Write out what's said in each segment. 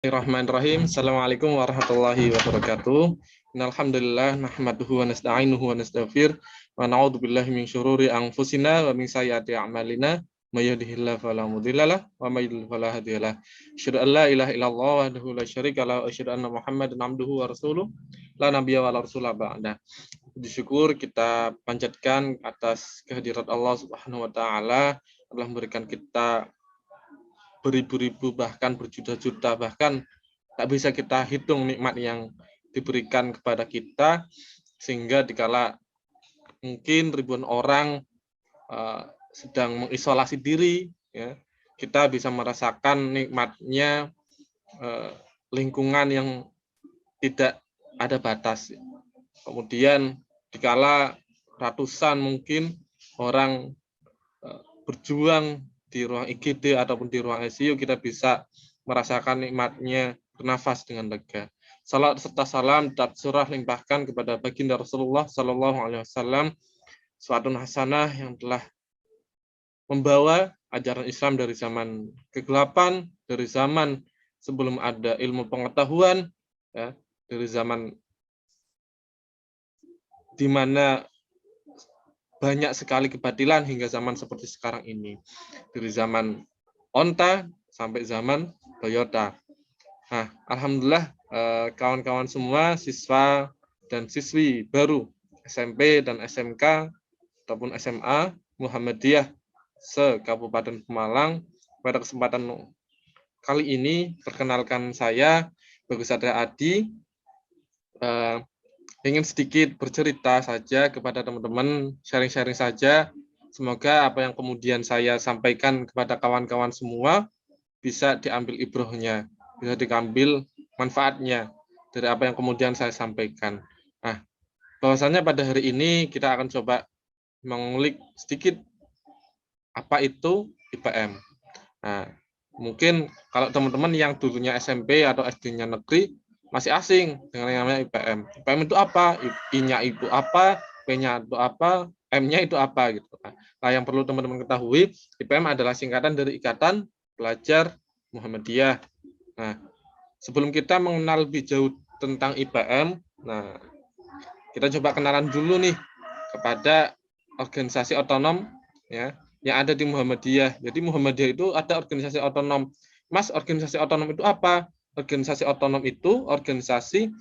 Bismillahirrahmanirrahim. Assalamualaikum warahmatullahi wabarakatuh. Innalhamdulillah nahmaduhu wa nasta'inuhu wa nastaghfir wa na'udzu billahi min syururi anfusina wa min sayyiati a'malina may yahdihillahu fala mudhillalah wa may yudhlil fala hadiyalah. Asyhadu an la ilaha illallah wahdahu la syarika lahu wa asyhadu anna Muhammadan abduhu wa rasuluh la nabiyya wa la rasula ba'da. Puji syukur kita panjatkan atas kehadirat Allah Subhanahu wa taala telah memberikan kita beribu-ribu bahkan berjuta-juta bahkan tak bisa kita hitung nikmat yang diberikan kepada kita, sehingga dikala mungkin ribuan orang sedang mengisolasi diri, ya, kita bisa merasakan nikmatnya lingkungan yang tidak ada batas. Kemudian dikala ratusan mungkin orang berjuang di ruang IGD ataupun di ruang ICU, kita bisa merasakan nikmatnya bernafas dengan lega. Salat serta salam dan surah limpahkan kepada baginda Rasulullah Sallallahu Alaihi Wasallam, suatu hasanah yang telah membawa ajaran Islam dari zaman kegelapan, dari zaman sebelum ada ilmu pengetahuan, ya, dari zaman di mana banyak sekali kebatilan hingga zaman seperti sekarang ini. Dari zaman onta sampai zaman Toyota. Nah, alhamdulillah kawan-kawan semua, siswa dan siswi baru SMP dan SMK ataupun SMA Muhammadiyah se-Kabupaten Pemalang, pada kesempatan kali ini perkenalkan saya Bagus Satria Adi. Ingin sedikit bercerita saja kepada teman-teman, sharing-sharing saja. Semoga apa yang kemudian saya sampaikan kepada kawan-kawan semua bisa diambil ibrohnya, bisa diambil manfaatnya dari apa yang kemudian saya sampaikan. Nah, bahwasanya pada hari ini kita akan coba mengulik sedikit apa itu IPM. Nah, mungkin kalau teman-teman yang dulunya SMP atau SD-nya negeri masih asing dengan yang namanya IPM. IPM itu apa? I-nya itu apa? P-nya itu apa? M-nya itu apa gitu. Nah, yang perlu teman-teman ketahui, IPM adalah singkatan dari Ikatan Pelajar Muhammadiyah. Nah, sebelum kita mengenal lebih jauh tentang IPM, nah, kita coba kenalan dulu nih kepada organisasi otonom, ya, yang ada di Muhammadiyah. Jadi Muhammadiyah itu ada organisasi otonom. Mas, organisasi otonom itu apa? Organisasi otonom itu organisasi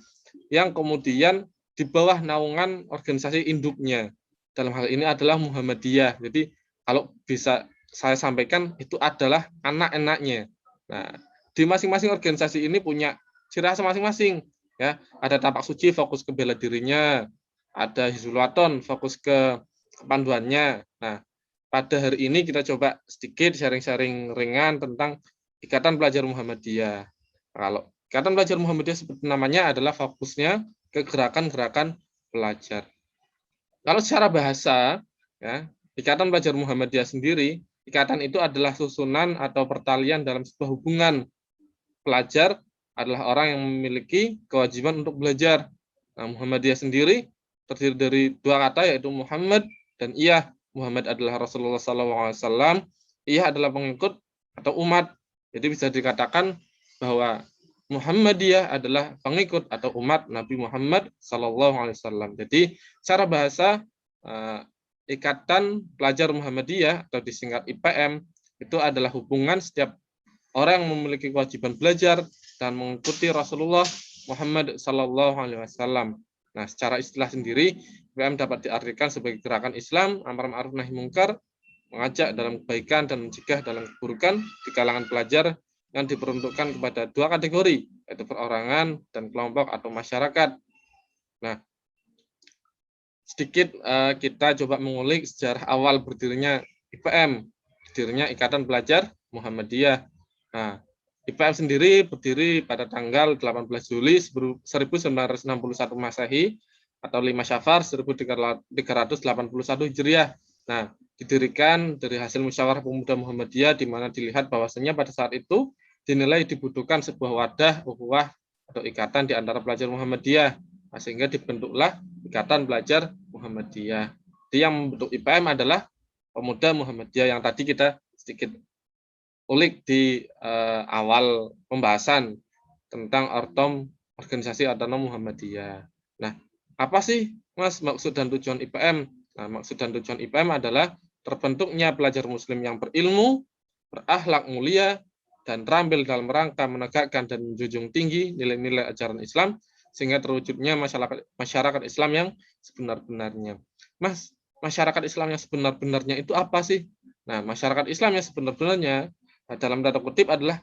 yang kemudian di bawah naungan organisasi induknya. Dalam hal ini adalah Muhammadiyah. Jadi kalau bisa saya sampaikan, itu adalah anak-anaknya. Nah, di masing-masing organisasi ini punya ciri khas masing-masing. Ya, ada Tapak Suci fokus ke bela dirinya, ada Hizbul Waton fokus ke kepanduannya. Nah, pada hari ini kita coba sedikit sharing-sharing ringan tentang Ikatan Pelajar Muhammadiyah. Kalau Ikatan Pelajar Muhammadiyah seperti namanya adalah fokusnya ke gerakan-gerakan pelajar. Kalau secara bahasa, ya, Ikatan Pelajar Muhammadiyah sendiri, ikatan itu adalah susunan atau pertalian dalam sebuah hubungan. Pelajar adalah orang yang memiliki kewajiban untuk belajar. Nah, Muhammadiyah sendiri terdiri dari dua kata, yaitu Muhammad dan Iyah. Muhammad adalah Rasulullah SAW, Iyah adalah pengikut atau umat. Jadi bisa dikatakan bahwa Muhammadiyah adalah pengikut atau umat Nabi Muhammad SAW. Jadi secara bahasa, Ikatan Pelajar Muhammadiyah atau disingkat IPM itu adalah hubungan setiap orang yang memiliki kewajiban belajar dan mengikuti Rasulullah Muhammad SAW. Nah, secara istilah sendiri, IPM dapat diartikan sebagai gerakan Islam amar ma'ruf nahi mungkar, mengajak dalam kebaikan dan mencegah dalam keburukan di kalangan pelajar yang diperuntukkan kepada dua kategori, yaitu perorangan dan kelompok atau masyarakat. Nah, sedikit kita coba mengulik sejarah awal berdirinya IPM, berdirinya Ikatan Pelajar Muhammadiyah. Nah, IPM sendiri berdiri pada tanggal 18 Juli 1961 Masehi atau 5 Syafar 1381 Hijriah. Nah, didirikan dari hasil musyawarah pemuda Muhammadiyah, di mana dilihat bahwasanya pada saat itu dinilai dibutuhkan sebuah wadah ukhuwah atau ikatan di antara pelajar Muhammadiyah, sehingga dibentuklah Ikatan Pelajar Muhammadiyah. Jadi yang membentuk IPM adalah pemuda Muhammadiyah yang tadi kita sedikit ulik di awal pembahasan. tentang organisasi otonom Muhammadiyah. Nah, apa sih Mas maksud dan tujuan IPM? Nah, maksud dan tujuan IPM adalah terbentuknya pelajar muslim yang berilmu, berakhlak mulia, dan terampil dalam rangka menegakkan dan menjunjung tinggi nilai-nilai ajaran Islam sehingga terwujudnya masyarakat Islam yang sebenar-benarnya. Mas, masyarakat Islam yang sebenar-benarnya itu apa sih? Nah, masyarakat Islam yang sebenar-benarnya dalam tanda kutip adalah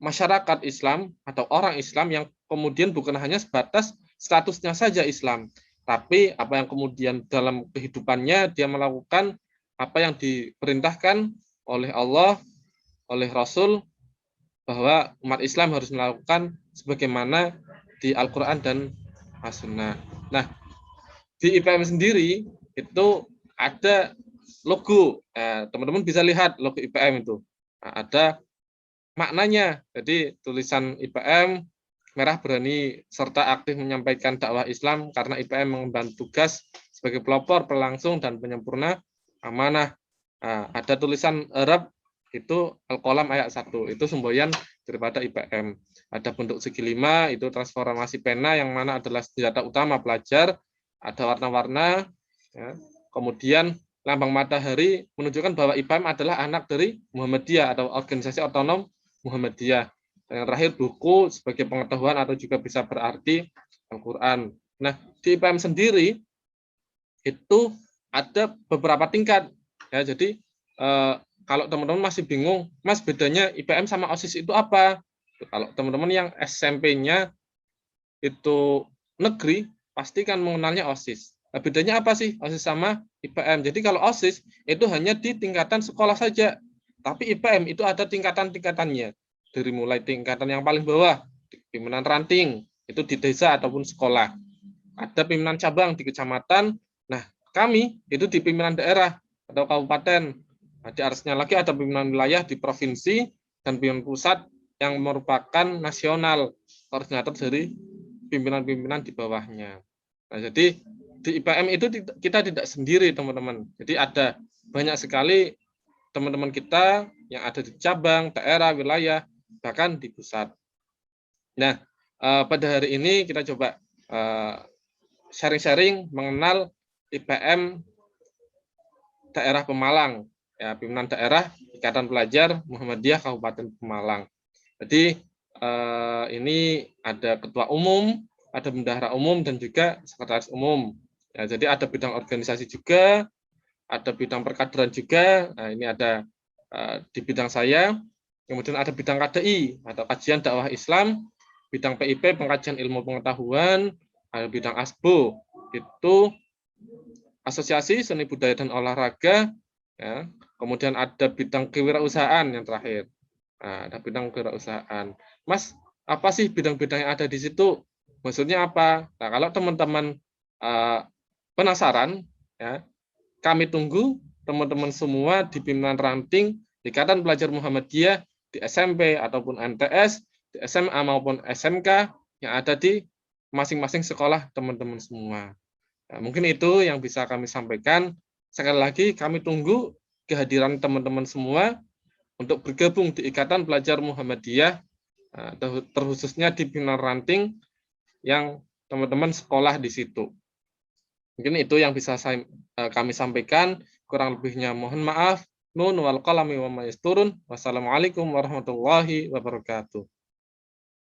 masyarakat Islam atau orang Islam yang kemudian bukan hanya sebatas statusnya saja Islam, tapi apa yang kemudian dalam kehidupannya dia melakukan apa yang diperintahkan oleh Allah, oleh Rasul, bahwa umat Islam harus melakukan sebagaimana di Al-Quran dan As-Sunnah. Nah, di IPM sendiri itu ada logo. Teman-teman bisa lihat logo IPM itu. Nah, ada maknanya. Jadi tulisan IPM merah berani serta aktif menyampaikan dakwah Islam karena IPM mengemban tugas sebagai pelopor, pelangsung dan penyempurna amanah. Nah, ada tulisan Arab itu Al-Qalam ayat 1, itu semboyan daripada IPM. Ada bentuk segi 5, itu transformasi pena yang mana adalah senjata utama pelajar, ada warna-warna, ya. Kemudian lambang matahari menunjukkan bahwa IPM adalah anak dari Muhammadiyah atau organisasi otonom Muhammadiyah. Dan yang terakhir buku sebagai pengetahuan atau juga bisa berarti Al-Quran. Nah, di IPM sendiri itu ada beberapa tingkat. Ya, jadi kalau teman-teman masih bingung, Mas bedanya IPM sama OSIS itu apa? Kalau teman-teman yang SMP-nya itu negeri, pasti kan mengenalnya OSIS. Nah, bedanya apa sih OSIS sama IPM? Jadi kalau OSIS itu hanya di tingkatan sekolah saja, tapi IPM itu ada tingkatan-tingkatannya. Dari mulai tingkatan yang paling bawah, pimpinan ranting, itu di desa ataupun sekolah. Ada pimpinan cabang di kecamatan. Nah, kami itu di pimpinan daerah atau kabupaten. Nah, di atasnya lagi ada pimpinan wilayah di provinsi dan pimpinan pusat yang merupakan nasional, koordinator dari pimpinan-pimpinan di bawahnya. Nah, jadi di IPM itu kita tidak sendiri, teman-teman. Jadi ada banyak sekali teman-teman kita yang ada di cabang, daerah, wilayah, bahkan di pusat. Nah, pada hari ini kita coba sharing-sharing mengenal IPM daerah Pemalang, ya, pimpinan daerah Ikatan Pelajar Muhammadiyah Kabupaten Pemalang. Jadi ini ada ketua umum, ada bendahara umum dan juga sekretaris umum. Ya, jadi ada bidang organisasi juga, ada bidang perkaderan juga. Nah, ini ada di bidang saya. Kemudian ada bidang KDI atau kajian dakwah Islam, bidang PIP pengkajian ilmu pengetahuan, ada bidang ASBO itu asosiasi seni budaya dan olahraga, ya. Kemudian ada bidang kewirausahaan yang terakhir. Nah, ada bidang kewirausahaan. Mas, apa sih bidang-bidang yang ada di situ? Maksudnya apa? Nah, kalau teman-teman penasaran, ya, kami tunggu teman-teman semua di pimpinan ranting Ikatan Pelajar Muhammadiyah di SMP ataupun MTS, di SMA maupun SMK yang ada di masing-masing sekolah teman-teman semua. Nah, mungkin itu yang bisa kami sampaikan. Sekali lagi kami tunggu kehadiran teman-teman semua untuk bergabung di Ikatan Pelajar Muhammadiyah, terkhususnya di pimpinan ranting yang teman-teman sekolah di situ. Mungkin itu yang bisa kami sampaikan. Kurang lebihnya mohon maaf. Nun wal qalami wa ma yasturun. Wassalamualaikum warahmatullahi wabarakatuh.